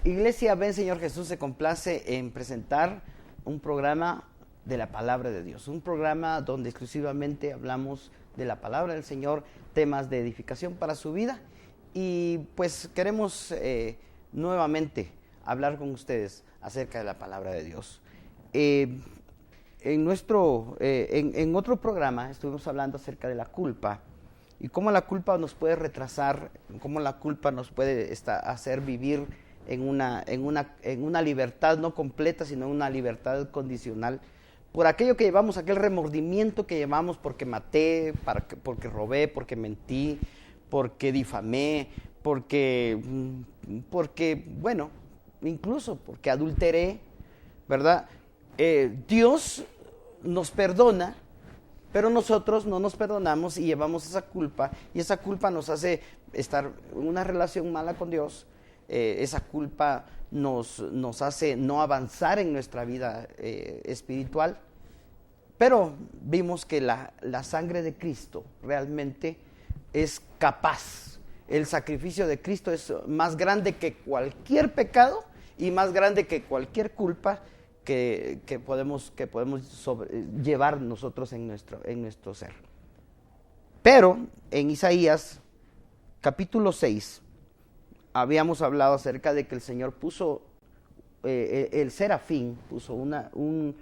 Iglesia Ven Señor Jesús se complace en presentar un programa de la palabra de Dios, un programa donde exclusivamente hablamos de la palabra del Señor, temas de edificación para su vida, y pues queremos nuevamente hablar con ustedes acerca de la palabra de Dios. En otro programa estuvimos hablando acerca de la culpa y cómo la culpa nos puede retrasar, cómo la culpa nos puede hacer vivir en una libertad no completa, sino en una libertad condicional, por aquello que llevamos, aquel remordimiento que llevamos porque maté, porque robé, porque mentí, porque difamé, porque bueno, incluso porque adulteré, ¿verdad? Dios nos perdona, pero nosotros no nos perdonamos y llevamos esa culpa, y esa culpa nos hace estar en una relación mala con Dios. Esa culpa nos hace no avanzar en nuestra vida espiritual, pero vimos que la sangre de Cristo realmente es capaz. El sacrificio de Cristo es más grande que cualquier pecado y más grande que cualquier culpa que podemos llevar nosotros en nuestro ser. Pero en Isaías capítulo 6 habíamos hablado acerca de que el Señor puso, el serafín puso un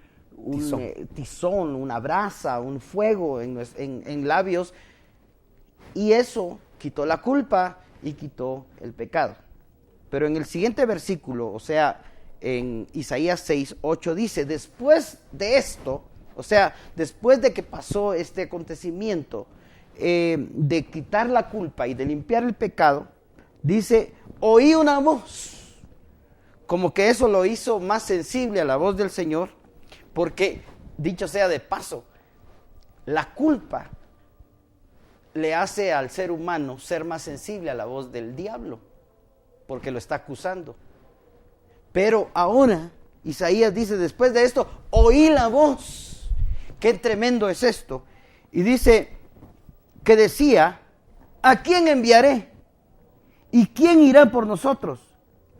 tizón, una brasa, un fuego en labios, y eso quitó la culpa y quitó el pecado. Pero en el siguiente versículo, o sea, en Isaías 6:8 dice, después de esto, o sea, después de que pasó este acontecimiento de quitar la culpa y de limpiar el pecado, dice, oí una voz, como que eso lo hizo más sensible a la voz del Señor, porque, dicho sea de paso, la culpa le hace al ser humano ser más sensible a la voz del diablo, porque lo está acusando. Pero ahora, Isaías dice, después de esto, oí la voz. Qué tremendo es esto. Y dice, que decía, ¿a quién enviaré? ¿Y quién irá por nosotros?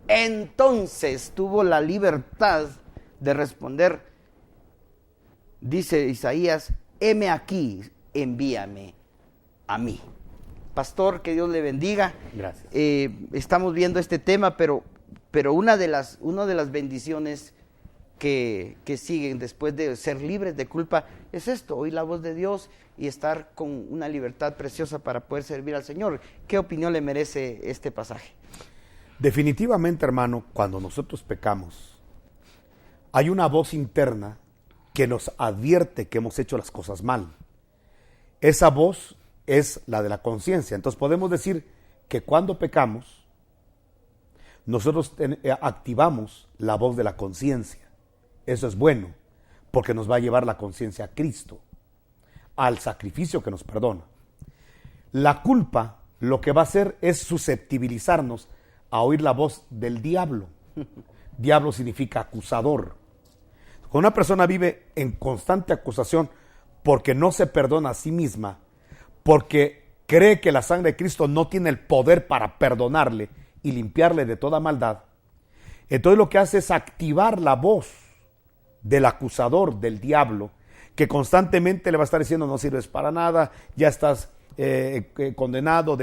Entonces tuvo la libertad de responder, dice Isaías, heme aquí, envíame a mí. Pastor, que Dios le bendiga. Gracias. Estamos viendo este tema, pero una de las bendiciones que siguen después de ser libres de culpa es esto, oír la voz de Dios y estar con una libertad preciosa para poder servir al Señor. ¿Qué opinión le merece este pasaje? Definitivamente, hermano, cuando nosotros pecamos, hay una voz interna que nos advierte que hemos hecho las cosas mal. Esa voz es la de la conciencia. Entonces podemos decir que cuando pecamos, nosotros activamos la voz de la conciencia. Eso es bueno, porque nos va a llevar la conciencia a Cristo, al sacrificio que nos perdona. La culpa lo que va a hacer es susceptibilizarnos a oír la voz del diablo. Diablo significa acusador. Cuando una persona vive en constante acusación porque no se perdona a sí misma, porque cree que la sangre de Cristo no tiene el poder para perdonarle y limpiarle de toda maldad, entonces lo que hace es activar la voz del acusador, del diablo, que constantemente le va a estar diciendo, no sirves para nada, ya estás condenado,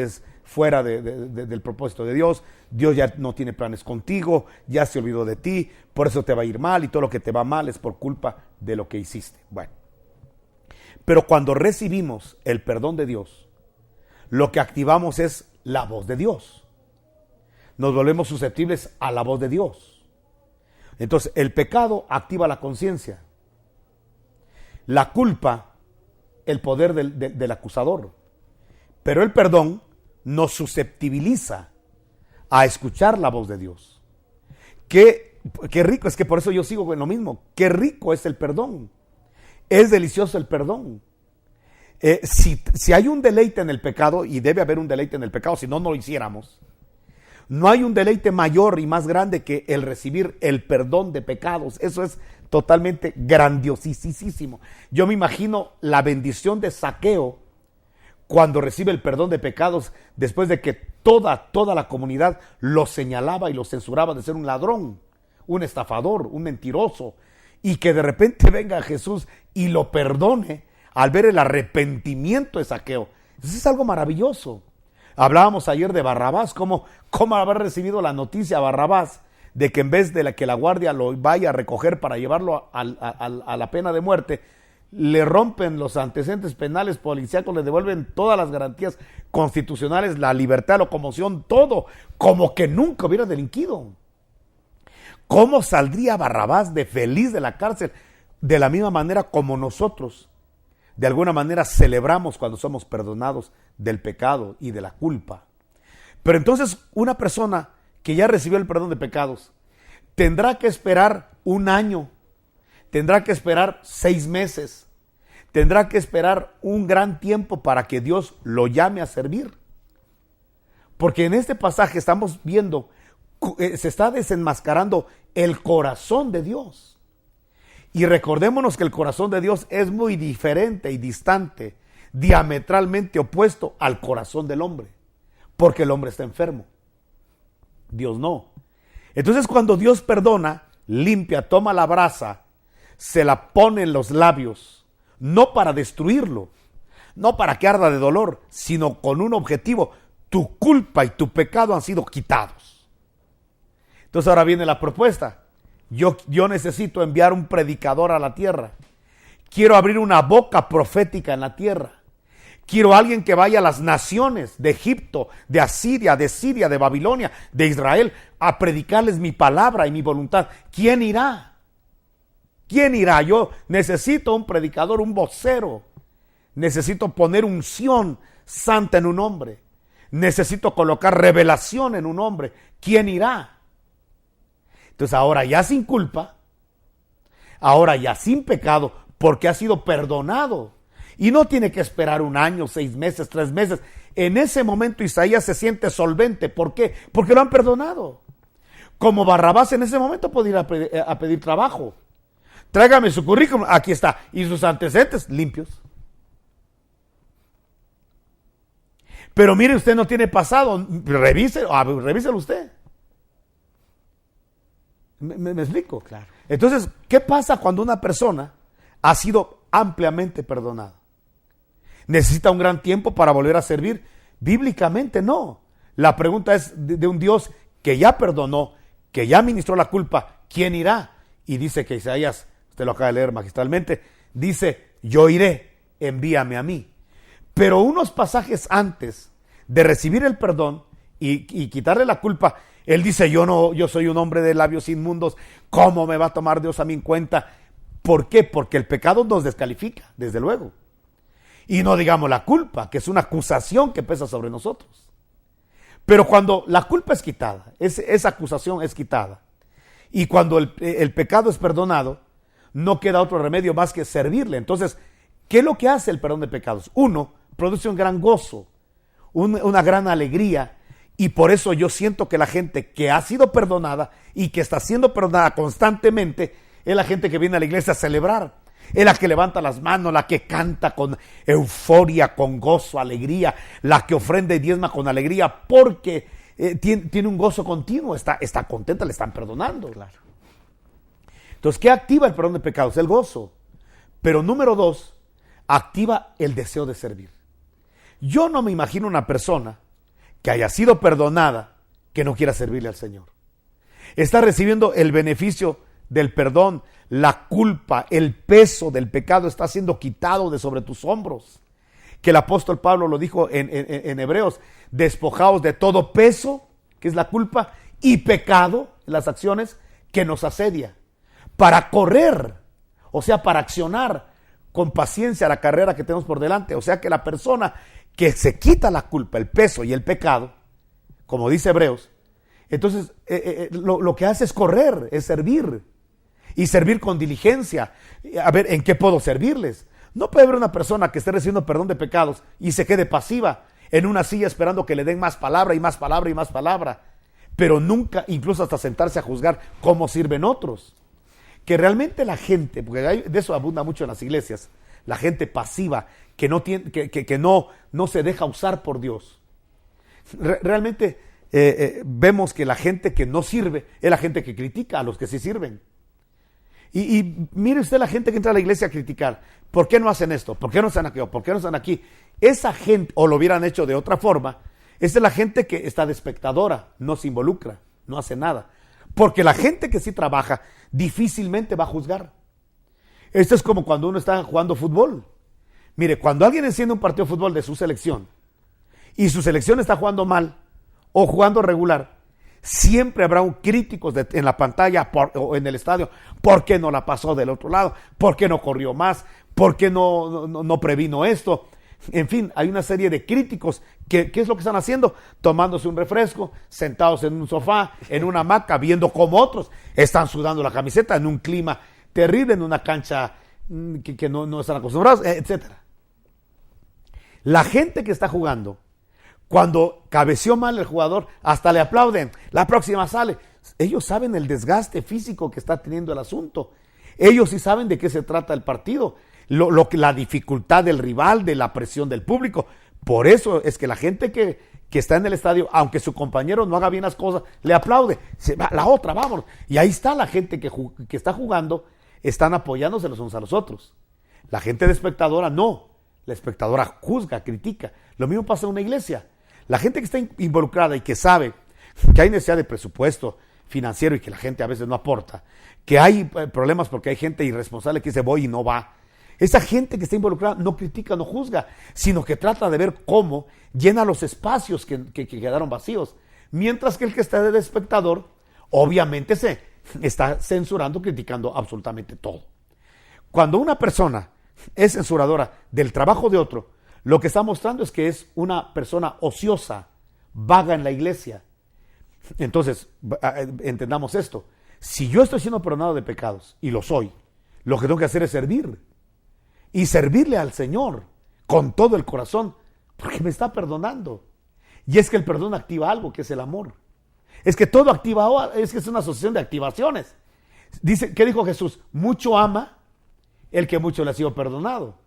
fuera del propósito de Dios, Dios ya no tiene planes contigo, ya se olvidó de ti, por eso te va a ir mal, y todo lo que te va mal es por culpa de lo que hiciste. Bueno, pero cuando recibimos el perdón de Dios, lo que activamos es la voz de Dios. Nos volvemos susceptibles a la voz de Dios. Entonces, el pecado activa la conciencia. La culpa, el poder del acusador. Pero el perdón nos susceptibiliza a escuchar la voz de Dios. Qué rico, es que por eso yo sigo con lo mismo. Qué rico es el perdón. Es delicioso el perdón. Si hay un deleite en el pecado, y debe haber un deleite en el pecado, si no, no lo hiciéramos. No hay un deleite mayor y más grande que el recibir el perdón de pecados. Eso es totalmente grandiosísimo. Yo me imagino la bendición de Zaqueo cuando recibe el perdón de pecados después de que toda la comunidad lo señalaba y lo censuraba de ser un ladrón, un estafador, un mentiroso, y que de repente venga Jesús y lo perdone al ver el arrepentimiento de Zaqueo. Eso es algo maravilloso. Hablábamos ayer de Barrabás, cómo haber recibido la noticia Barrabás de que en vez de que la guardia lo vaya a recoger para llevarlo a la pena de muerte, le rompen los antecedentes penales policíacos, le devuelven todas las garantías constitucionales, la libertad, la locomoción, todo, como que nunca hubiera delinquido. ¿Cómo saldría Barrabás de feliz de la cárcel? De la misma manera como nosotros, de alguna manera, celebramos cuando somos perdonados del pecado y de la culpa. Pero entonces una persona que ya recibió el perdón de pecados tendrá que esperar un año, tendrá que esperar 6 meses, tendrá que esperar un gran tiempo para que Dios lo llame a servir. Porque en este pasaje estamos viendo, se está desenmascarando el corazón de Dios. Y recordémonos que el corazón de Dios es muy diferente y distante, diametralmente opuesto al corazón del hombre, porque el hombre está enfermo. Dios no. Entonces cuando Dios perdona, limpia, toma la brasa, se la pone en los labios, no para destruirlo, no para que arda de dolor, sino con un objetivo: tu culpa y tu pecado han sido quitados. Entonces ahora viene la propuesta. Yo necesito enviar un predicador a la tierra. Quiero abrir una boca profética en la tierra. Quiero alguien que vaya a las naciones de Egipto, de Asiria, de Siria, de Babilonia, de Israel, a predicarles mi palabra y mi voluntad. ¿Quién irá? ¿Quién irá? Yo necesito un predicador, un vocero. Necesito poner unción santa en un hombre. Necesito colocar revelación en un hombre. ¿Quién irá? Entonces ahora ya sin culpa, ahora ya sin pecado, porque ha sido perdonado. Y no tiene que esperar 1 año, 6 meses, 3 meses. En ese momento Isaías se siente solvente. ¿Por qué? Porque lo han perdonado. Como Barrabás en ese momento puede ir a pedir trabajo. Tráigame su currículum, aquí está. Y sus antecedentes limpios. Pero mire, usted no tiene pasado, revíselo usted. ¿Me explico? Claro. Entonces, ¿qué pasa cuando una persona ha sido ampliamente perdonada? ¿Necesita un gran tiempo para volver a servir? Bíblicamente no. La pregunta es de un Dios que ya perdonó, que ya ministró la culpa. ¿Quién irá? Y dice que Isaías, usted lo acaba de leer magistralmente, dice: yo iré, envíame a mí. Pero unos pasajes antes de recibir el perdón y quitarle la culpa, él dice: yo soy un hombre de labios inmundos, ¿cómo me va a tomar Dios a mí en cuenta? ¿Por qué? Porque el pecado nos descalifica, desde luego. Y no digamos la culpa, que es una acusación que pesa sobre nosotros. Pero cuando la culpa es quitada, esa acusación es quitada, y cuando el pecado es perdonado, no queda otro remedio más que servirle. Entonces, ¿qué es lo que hace el perdón de pecados? Uno, produce un gran gozo, una gran alegría. Y por eso yo siento que la gente que ha sido perdonada y que está siendo perdonada constantemente es la gente que viene a la iglesia a celebrar. Es la que levanta las manos, la que canta con euforia, con gozo, alegría, la que ofrenda y diezma con alegría porque tiene un gozo continuo, está contenta, le están perdonando. Claro. Entonces, ¿qué activa el perdón de pecados? El gozo. Pero número 2, activa el deseo de servir. Yo no me imagino una persona que haya sido perdonada, que no quiera servirle al Señor. Está recibiendo el beneficio del perdón, la culpa, el peso del pecado está siendo quitado de sobre tus hombros. Que el apóstol Pablo lo dijo en Hebreos: despojaos de todo peso, que es la culpa, y pecado, las acciones, que nos asedia. Para correr, o sea, para accionar con paciencia la carrera que tenemos por delante. O sea que la persona que se quita la culpa, el peso y el pecado, como dice Hebreos, entonces lo que hace es correr, es servir, y servir con diligencia. A ver, ¿en qué puedo servirles? No puede haber una persona que esté recibiendo perdón de pecados y se quede pasiva en una silla esperando que le den más palabra y más palabra y más palabra, pero nunca, incluso hasta sentarse a juzgar cómo sirven otros. Que realmente la gente, porque de eso abunda mucho en las iglesias, la gente pasiva, no se deja usar por Dios. Realmente vemos que la gente que no sirve es la gente que critica a los que sí sirven. Y mire usted la gente que entra a la iglesia a criticar. ¿Por qué no hacen esto? ¿Por qué no están aquí? ¿Por qué no están aquí? Esa gente, o lo hubieran hecho de otra forma, esa es la gente que está de espectadora, no se involucra, no hace nada. Porque la gente que sí trabaja difícilmente va a juzgar. Esto es como cuando uno está jugando fútbol. Mire, cuando alguien enciende un partido de fútbol de su selección y su selección está jugando mal o jugando regular, siempre habrá un crítico en la pantalla o en el estadio. ¿Por qué no la pasó del otro lado? ¿Por qué no corrió más? ¿Por qué no previno esto? En fin, hay una serie de críticos. ¿Qué es lo que están haciendo? Tomándose un refresco, sentados en un sofá, en una hamaca, viendo cómo otros están sudando la camiseta en un clima terrible, en una cancha que no están acostumbrados, etcétera. La gente que está jugando, cuando cabeceó mal el jugador, hasta le aplauden, la próxima sale. Ellos saben el desgaste físico que está teniendo el asunto. Ellos sí saben de qué se trata el partido, la dificultad del rival, de la presión del público. Por eso es que la gente que está en el estadio, aunque su compañero no haga bien las cosas, le aplaude. La otra, vámonos. Y ahí está la gente que está jugando, están apoyándose los unos a los otros. La gente de espectadora no. La espectadora juzga, critica. Lo mismo pasa en una iglesia. La gente que está involucrada y que sabe que hay necesidad de presupuesto financiero y que la gente a veces no aporta, que hay problemas porque hay gente irresponsable que dice voy y no va. Esa gente que está involucrada no critica, no juzga, sino que trata de ver cómo llena los espacios que quedaron vacíos. Mientras que el que está de espectador, obviamente se está censurando, criticando absolutamente todo. Cuando una persona es censuradora del trabajo de otro, lo que está mostrando es que es una persona ociosa, vaga en la iglesia. Entonces, entendamos esto. Si yo estoy siendo perdonado de pecados, y lo soy, lo que tengo que hacer es servir. Y servirle al Señor con todo el corazón, porque me está perdonando. Y es que el perdón activa algo, que es el amor. Es que todo activa, es que es una asociación de activaciones. Dice, ¿qué dijo Jesús? Mucho ama el que mucho le ha sido perdonado.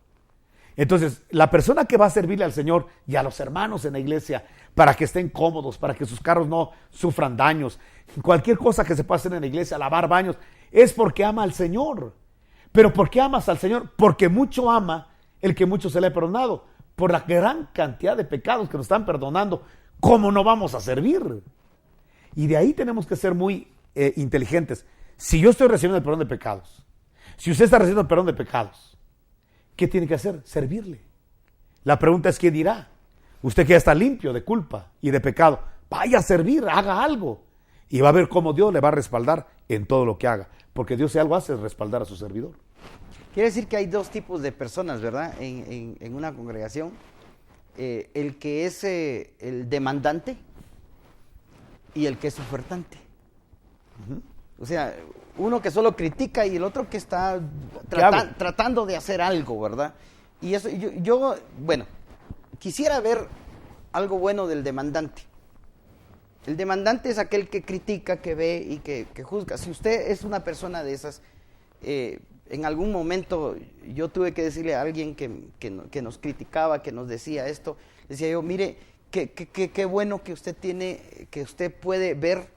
Entonces, la persona que va a servirle al Señor y a los hermanos en la iglesia para que estén cómodos, para que sus carros no sufran daños, cualquier cosa que se pueda hacer en la iglesia, lavar baños, es porque ama al Señor. ¿Pero por qué amas al Señor? Porque mucho ama el que mucho se le ha perdonado. Por la gran cantidad de pecados que nos están perdonando, ¿cómo no vamos a servir? Y de ahí tenemos que ser muy inteligentes. Si yo estoy recibiendo el perdón de pecados, si usted está recibiendo el perdón de pecados, ¿qué tiene que hacer? Servirle. La pregunta es, ¿qué dirá? Usted que ya está limpio de culpa y de pecado, vaya a servir, haga algo. Y va a ver cómo Dios le va a respaldar en todo lo que haga. Porque Dios si algo hace es respaldar a su servidor. Quiere decir que hay dos tipos de personas, ¿verdad? En una congregación. El que es el demandante y el que es ofertante. Uh-huh. O sea, uno que solo critica y el otro que está tratando de hacer algo, ¿verdad? Y eso, yo, bueno, quisiera ver algo bueno del demandante. El demandante es aquel que critica, que ve y que juzga. Si usted es una persona de esas, en algún momento yo tuve que decirle a alguien que nos criticaba, que nos decía esto, decía yo, mire, qué bueno que usted puede ver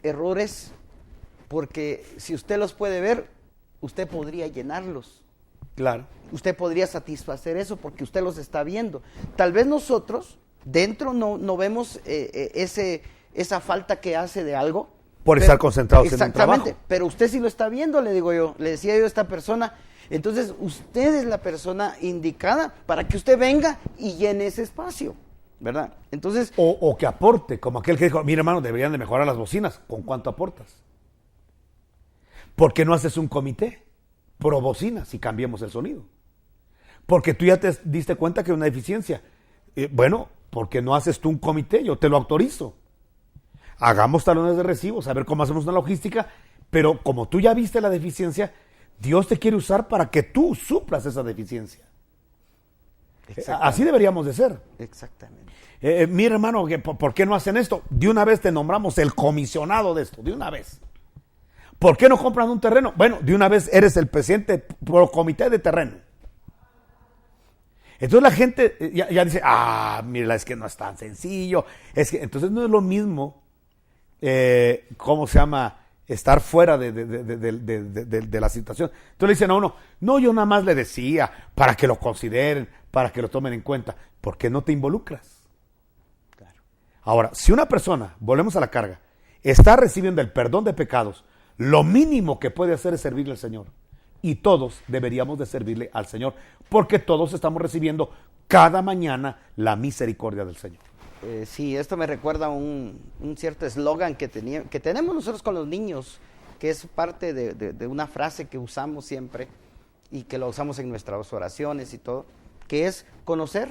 errores, porque si usted los puede ver, usted podría llenarlos. Claro. Usted podría satisfacer eso porque usted los está viendo. Tal vez nosotros dentro no vemos esa falta que hace de algo. Por estar concentrados en el trabajo. Exactamente, pero usted sí lo está viendo, le decía yo a esta persona. Entonces usted es la persona indicada para que usted venga y llene ese espacio, ¿verdad? Entonces o que aporte, como aquel que dijo, mira hermano, deberían de mejorar las bocinas. ¿Con cuánto aportas? ¿Por qué no haces un comité pro bocinas y cambiemos el sonido? Porque tú ya te diste cuenta que hay una deficiencia. Bueno, ¿por qué no haces tú un comité? Yo te lo autorizo. Hagamos talones de recibos, a ver cómo hacemos una logística, pero como tú ya viste la deficiencia, Dios te quiere usar para que tú suplas esa deficiencia. Así deberíamos de ser. Exactamente. Mira hermano, ¿por qué no hacen esto? De una vez te nombramos el comisionado de esto, de una vez. ¿Por qué no compran un terreno? Bueno, de una vez eres el presidente pro comité de terreno. Entonces la gente ya dice, mira, es que no es tan sencillo. Entonces no es lo mismo, ¿cómo se llama? Estar fuera de la situación. Entonces le dicen a uno, no, yo nada más le decía para que lo consideren, para que lo tomen en cuenta. ¿Por qué no te involucras? Claro. Ahora, si una persona, volvemos a la carga, está recibiendo el perdón de pecados, lo mínimo que puede hacer es servirle al Señor. Y todos deberíamos de servirle al Señor, porque todos estamos recibiendo cada mañana la misericordia del Señor. Sí, esto me recuerda a un cierto eslogan que tenemos nosotros con los niños, que es parte de una frase que usamos siempre y que lo usamos en nuestras oraciones y todo, que es conocer,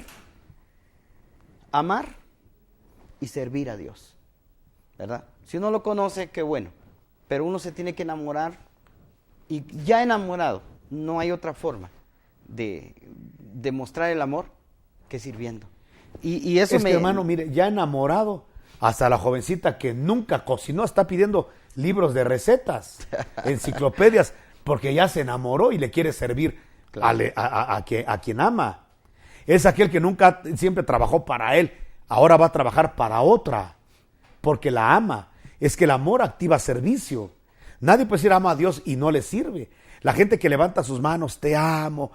amar y servir a Dios, ¿verdad? Si uno lo conoce, qué bueno, pero uno se tiene que enamorar, y ya enamorado, no hay otra forma de demostrar el amor que sirviendo. Y eso que, hermano, mire, ya enamorado, hasta la jovencita que nunca cocinó está pidiendo libros de recetas, enciclopedias, porque ya se enamoró y le quiere servir claro. a quien ama. Es aquel que nunca, siempre trabajó para él, ahora va a trabajar para otra, porque la ama. Es que el amor activa servicio. Nadie puede decir ama a Dios y no le sirve. La gente que levanta sus manos, te amo,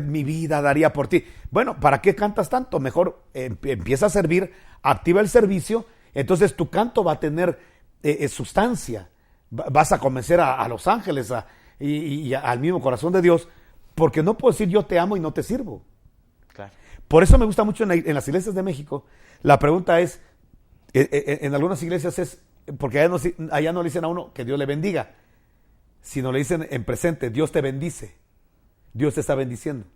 mi vida daría por ti. Bueno, ¿para qué cantas tanto? Mejor empieza a servir, activa el servicio, entonces tu canto va a tener sustancia. Vas a convencer a los ángeles y al mismo corazón de Dios, porque no puedo decir yo te amo y no te sirvo. Claro. Por eso me gusta mucho en las iglesias de México, la pregunta es, en algunas iglesias es, porque allá no le dicen a uno que Dios le bendiga, sino le dicen en presente, Dios te bendice. Dios te está bendiciendo.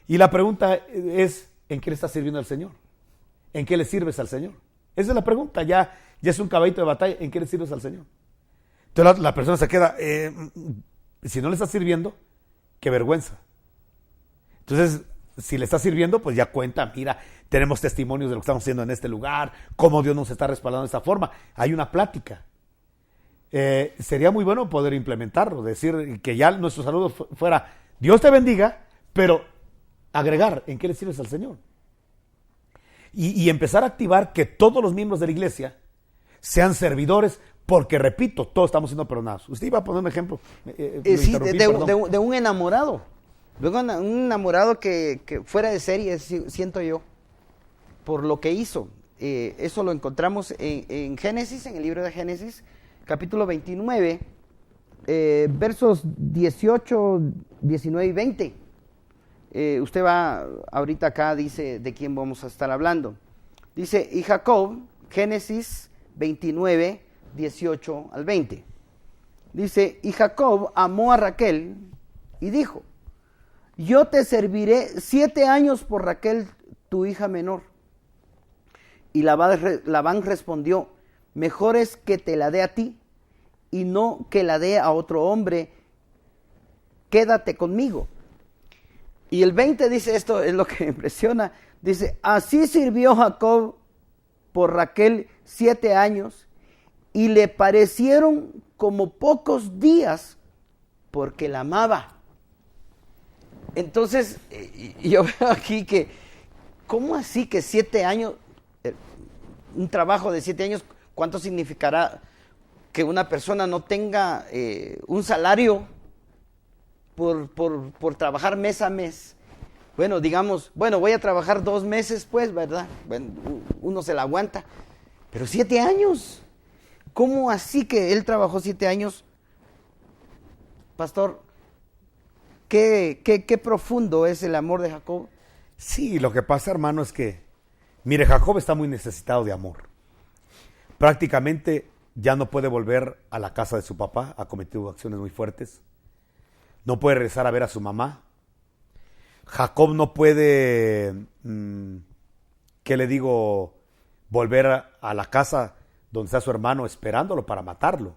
Y la pregunta es, ¿en qué le estás sirviendo al Señor? ¿En qué le sirves al Señor? Esa es la pregunta, ya es un caballito de batalla, ¿en qué le sirves al Señor? Entonces la persona se queda, si no le estás sirviendo, qué vergüenza. Entonces, si le estás sirviendo, pues ya cuenta, mira, tenemos testimonios de lo que estamos haciendo en este lugar, cómo Dios nos está respaldando de esta forma. Hay una plática. Sería muy bueno poder implementarlo, decir que ya nuestro saludo fuera, Dios te bendiga, pero agregar, ¿en qué le sirves al Señor? Y empezar a activar que todos los miembros de la iglesia sean servidores, porque repito, todos estamos siendo perdonados. Usted iba a poner un ejemplo. Sí, de un enamorado. Luego un enamorado que fuera de serie, siento yo, por lo que hizo. Eso lo encontramos en Génesis, en el libro de Génesis, capítulo 29, versos 18, 19 y 20. Usted va, ahorita acá dice de quién vamos a estar hablando. Dice, y Jacob, Génesis 29, 18 al 20. Dice, y Jacob amó a Raquel y dijo, yo te serviré 7 años por Raquel, tu hija menor. Y Labán respondió, mejor es que te la dé a ti y no que la dé a otro hombre, quédate conmigo. Y el 20 dice, esto es lo que me impresiona, dice, así sirvió Jacob por Raquel 7 años y le parecieron como pocos días porque la amaba. Entonces, yo veo aquí que, ¿cómo así que 7 años, un trabajo de 7 años, cuánto significará que una persona no tenga un salario por trabajar mes a mes? Bueno, digamos, voy a trabajar 2 meses, pues, ¿verdad? Bueno, uno se la aguanta, pero 7 años, ¿cómo así que él trabajó 7 años? Pastor, ¿Qué profundo es el amor de Jacob? Sí, lo que pasa, hermano, es que, mire, Jacob está muy necesitado de amor. Prácticamente ya no puede volver a la casa de su papá, ha cometido acciones muy fuertes. No puede regresar a ver a su mamá. Jacob no puede, ¿qué le digo? Volver a la casa donde está su hermano esperándolo para matarlo.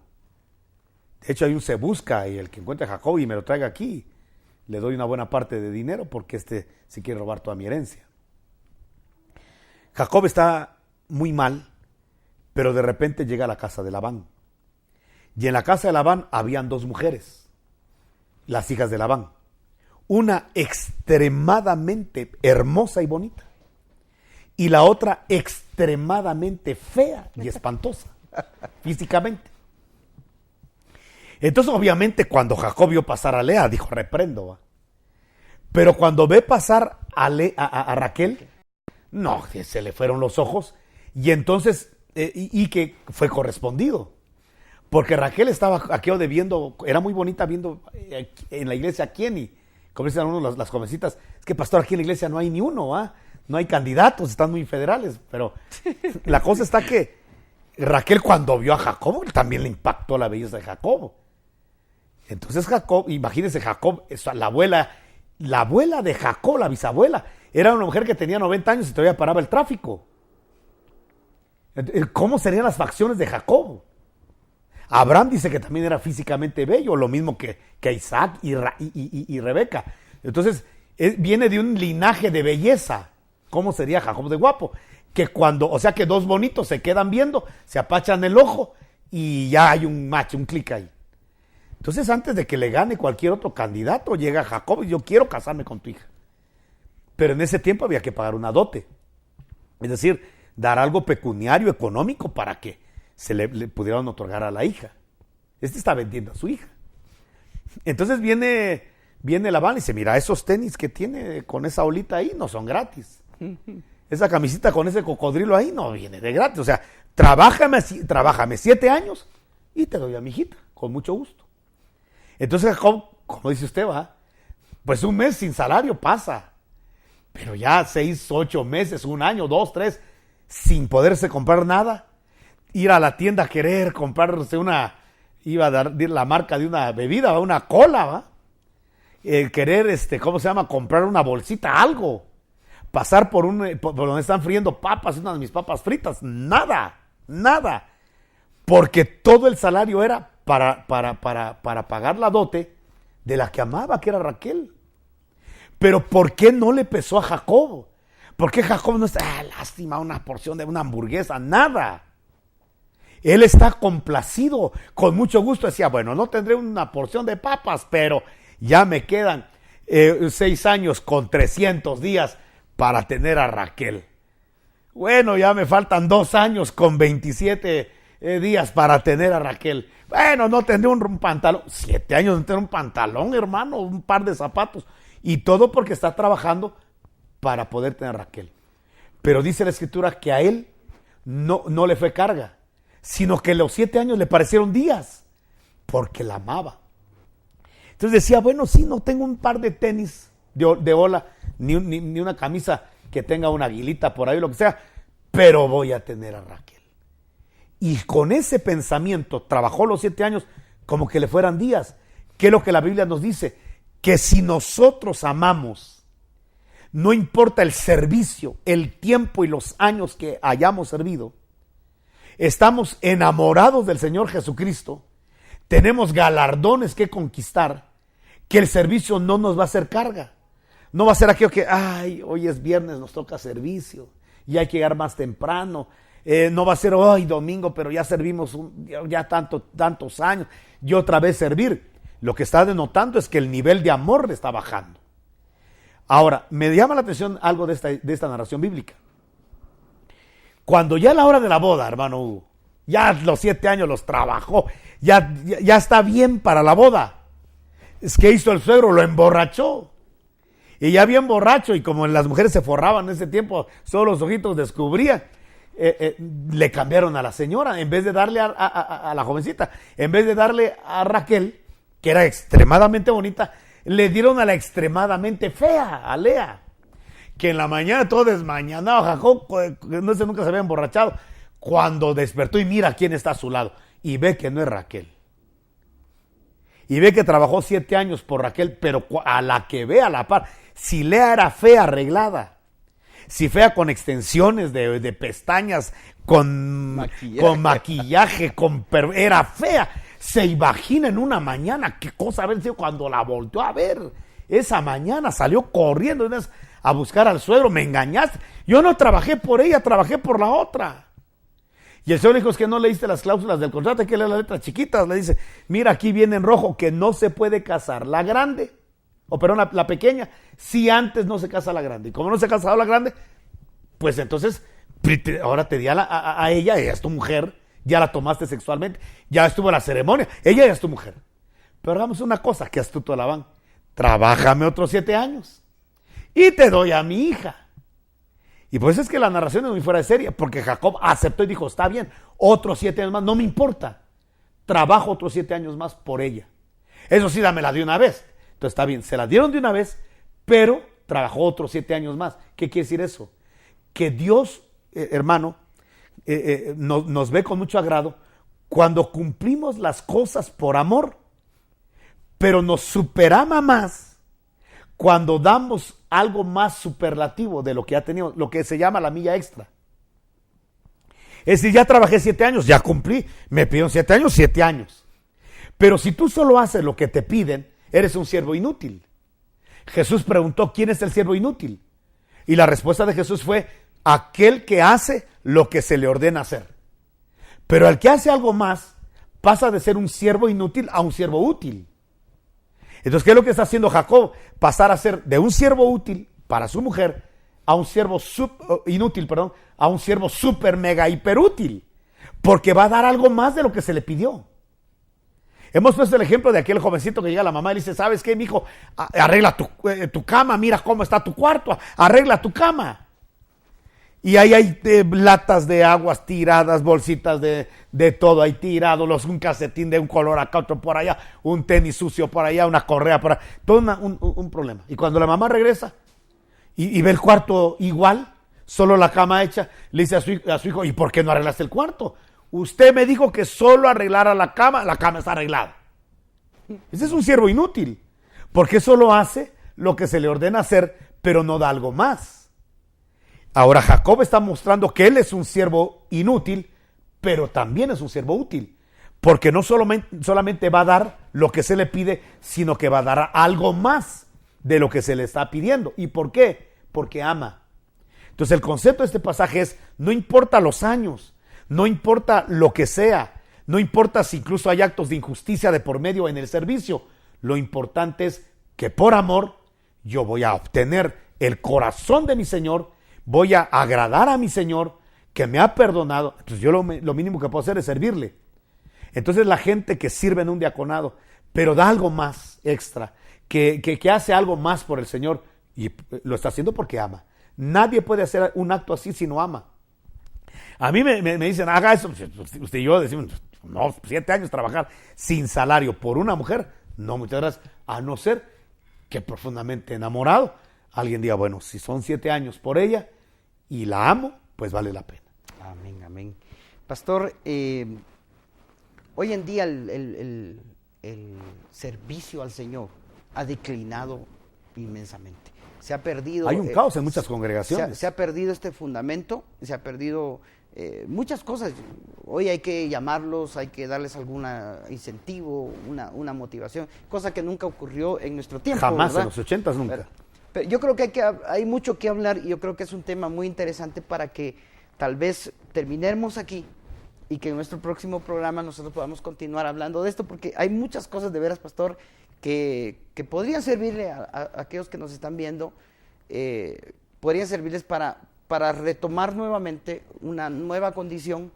De hecho, hay un se busca y el que encuentre a Jacob y me lo traiga aquí, le doy una buena parte de dinero porque se quiere robar toda mi herencia. Jacob está muy mal, pero de repente llega a la casa de Labán. Y en la casa de Labán habían 2 mujeres, las hijas de Labán. una extremadamente hermosa y bonita, y la otra extremadamente fea y espantosa físicamente. Entonces, obviamente, cuando Jacob vio pasar a Lea, dijo, reprendo, ¿va? Pero cuando ve pasar a Raquel, no, se le fueron los ojos, y entonces, y que fue correspondido. Porque Raquel estaba aquí viendo, era muy bonita viendo en la iglesia a quién, y como dicen algunos las jovencitas, es que pastor, aquí en la iglesia no hay ni uno, ¿ah? No hay candidatos, están muy federales, pero la cosa está que Raquel cuando vio a Jacob, también le impactó la belleza de Jacob. Entonces Jacob, imagínense Jacob, la abuela de Jacob, la bisabuela, era una mujer que tenía 90 años y todavía paraba el tráfico. ¿Cómo serían las facciones de Jacob? Abraham dice que también era físicamente bello, lo mismo que Isaac y Rebeca. Entonces, viene de un linaje de belleza. ¿Cómo sería Jacob de guapo? Que o sea que dos bonitos se quedan viendo, se apachan el ojo y ya hay un match, un clic ahí. Entonces, antes de que le gane cualquier otro candidato, llega Jacob y yo quiero casarme con tu hija. Pero en ese tiempo había que pagar una dote. Es decir, dar algo pecuniario, económico, para que se le pudieran otorgar a la hija. Este está vendiendo a su hija. Entonces viene Labán y dice, mira, esos tenis que tiene con esa olita ahí no son gratis. Esa camisita con ese cocodrilo ahí no viene de gratis. O sea, trabájame 7 años y te doy a mi hijita, con mucho gusto. Entonces Jacob, como dice usted, va, pues un mes sin salario pasa. Pero ya 6, 8 meses, 1 año, 2, 3, sin poderse comprar nada. Ir a la tienda a querer comprarse iba a dar la marca de una bebida, una cola, ¿va? Querer, comprar una bolsita, algo. Pasar por donde están friendo papas, una de mis papas fritas, nada. Porque todo el salario era para pagar la dote de la que amaba, que era Raquel. Pero ¿por qué no le pesó a Jacob? ¿Por qué Jacob no está, lástima, una porción de una hamburguesa? Nada. Él está complacido, con mucho gusto. Decía, bueno, no tendré una porción de papas, pero ya me quedan 6 años con 300 días para tener a Raquel. Bueno, ya me faltan 2 años con 27 días para tener a Raquel. Bueno, no tendré un pantalón. 7 años no tendré un pantalón, hermano, un par de zapatos. Y todo porque está trabajando para poder tener a Raquel. Pero dice la Escritura que a él no le fue carga, sino que los 7 años le parecieron días, porque la amaba. Entonces decía, bueno, sí, no tengo un par de tenis de ola, ni una camisa que tenga una aguilita por ahí, lo que sea, pero voy a tener a Raquel. Y con ese pensamiento trabajó los 7 años como que le fueran días. ¿Qué es lo que la Biblia nos dice? Que si nosotros amamos, no importa el servicio, el tiempo y los años que hayamos servido, estamos enamorados del Señor Jesucristo, tenemos galardones que conquistar, que el servicio no nos va a hacer carga. No va a ser aquello que, hoy es viernes, nos toca servicio y hay que llegar más temprano. No va a ser hoy domingo, pero ya servimos ya tantos años y otra vez servir. Lo que está denotando es que el nivel de amor le está bajando. Ahora, me llama la atención algo de esta narración bíblica. Cuando ya a la hora de la boda, hermano Hugo, ya los 7 años los trabajó, ya está bien para la boda. Es que hizo el suegro, lo emborrachó. Y ya bien borracho, y como las mujeres se forraban en ese tiempo, solo los ojitos descubrían, le cambiaron a la señora, en vez de darle a la jovencita, en vez de darle a Raquel, que era extremadamente bonita, le dieron a la extremadamente fea, a Lea, que en la mañana todo desmañanado, Jacob, nunca se había emborrachado, cuando despertó y mira quién está a su lado, y ve que no es Raquel. Y ve que trabajó 7 años por Raquel, pero a la que ve a la par, si Lea era fea arreglada, si fea con extensiones de pestañas, con maquillaje, era fea, se imagina en una mañana qué cosa haber sido cuando la volteó a ver. Esa mañana salió corriendo a buscar al suegro, me engañaste, yo no trabajé por ella, trabajé por la otra. Y el Señor dijo, es que no leíste las cláusulas del contrato, hay que leer las letras chiquitas. Le dice, mira, aquí viene en rojo que no se puede casar la grande O perdón, la pequeña, si antes no se casa la grande. Y como no se ha casado la grande, pues entonces ahora te di a ella es tu mujer, ya la tomaste sexualmente, ya estuvo la ceremonia, ella ya es tu mujer. Pero hagamos una cosa, que astuto Labán, trabájame otros 7 años y te doy a mi hija. Y pues es que la narración es muy fuera de serie, porque Jacob aceptó y dijo, está bien, otros 7 años más, no me importa, trabajo otros 7 años más por ella. Eso sí, dámela de una vez. Entonces está bien, se la dieron de una vez, pero trabajó otros 7 años más. ¿Qué quiere decir eso? Que Dios, hermano, nos ve con mucho agrado cuando cumplimos las cosas por amor, pero nos superama más cuando damos algo más superlativo de lo que ya teníamos, lo que se llama la milla extra. Es decir, ya trabajé 7 años, ya cumplí, me pidieron 7 años, 7 años. Pero si tú solo haces lo que te piden, eres un siervo inútil. Jesús preguntó, ¿quién es el siervo inútil? Y la respuesta de Jesús fue, aquel que hace lo que se le ordena hacer. Pero el que hace algo más, pasa de ser un siervo inútil a un siervo útil. Entonces, ¿qué es lo que está haciendo Jacob? Pasar a ser de un siervo útil para su mujer a un siervo inútil, a un siervo super mega hiper útil. Porque va a dar algo más de lo que se le pidió. Hemos puesto el ejemplo de aquel jovencito que llega a la mamá y le dice, ¿sabes qué, mijo? Arregla tu cama, mira cómo está tu cuarto, arregla tu cama. Y ahí hay latas de aguas tiradas, bolsitas de todo ahí tirado, un calcetín de un color acá, otro por allá, un tenis sucio por allá, una correa por allá, todo un problema. Y cuando la mamá regresa y ve el cuarto igual, solo la cama hecha, le dice a su hijo, ¿y por qué no arreglaste el cuarto? Usted me dijo que solo arreglara la cama está arreglada. Ese es un siervo inútil, porque solo hace lo que se le ordena hacer, pero no da algo más. Ahora Jacob está mostrando que él es un siervo inútil, pero también es un siervo útil, porque no solamente va a dar lo que se le pide, sino que va a dar algo más de lo que se le está pidiendo. ¿Y por qué? Porque ama. Entonces el concepto de este pasaje es, no importa los años, no importa lo que sea, no importa si incluso hay actos de injusticia de por medio en el servicio, lo importante es que por amor yo voy a obtener el corazón de mi Señor, voy a agradar a mi Señor que me ha perdonado. Entonces yo lo mínimo que puedo hacer es servirle. Entonces la gente que sirve en un diaconado, pero da algo más extra, que hace algo más por el Señor, y lo está haciendo porque ama. Nadie puede hacer un acto así si no ama. A mí me dicen, haga eso. Usted y yo decimos, no, 7 años trabajar sin salario por una mujer, no, muchas gracias. A no ser que profundamente enamorado, alguien diga, bueno, si son 7 años por ella y la amo, pues vale la pena. Amén, amén. Pastor, hoy en día el servicio al Señor ha declinado inmensamente. Se ha perdido. Hay un caos en muchas congregaciones. Se ha perdido este fundamento, se ha perdido muchas cosas. Hoy hay que llamarlos, hay que darles algún incentivo, una motivación, cosa que nunca ocurrió en nuestro tiempo. Jamás, ¿verdad? en los 80s nunca. Pero yo creo que hay mucho que hablar y yo creo que es un tema muy interesante para que tal vez terminemos aquí y que en nuestro próximo programa nosotros podamos continuar hablando de esto, porque hay muchas cosas de veras, pastor, que podrían servirle a aquellos que nos están viendo, podrían servirles para retomar nuevamente una nueva condición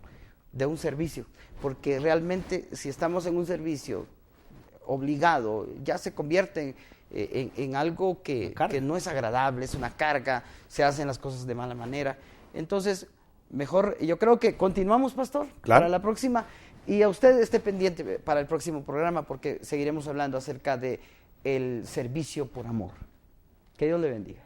de un servicio, porque realmente si estamos en un servicio obligado, ya se convierte en algo que no es agradable, es una carga, se hacen las cosas de mala manera. Entonces, mejor, yo creo que continuamos, pastor, claro, para la próxima. Y a usted esté pendiente para el próximo programa, porque seguiremos hablando acerca de el servicio por amor. Que Dios le bendiga.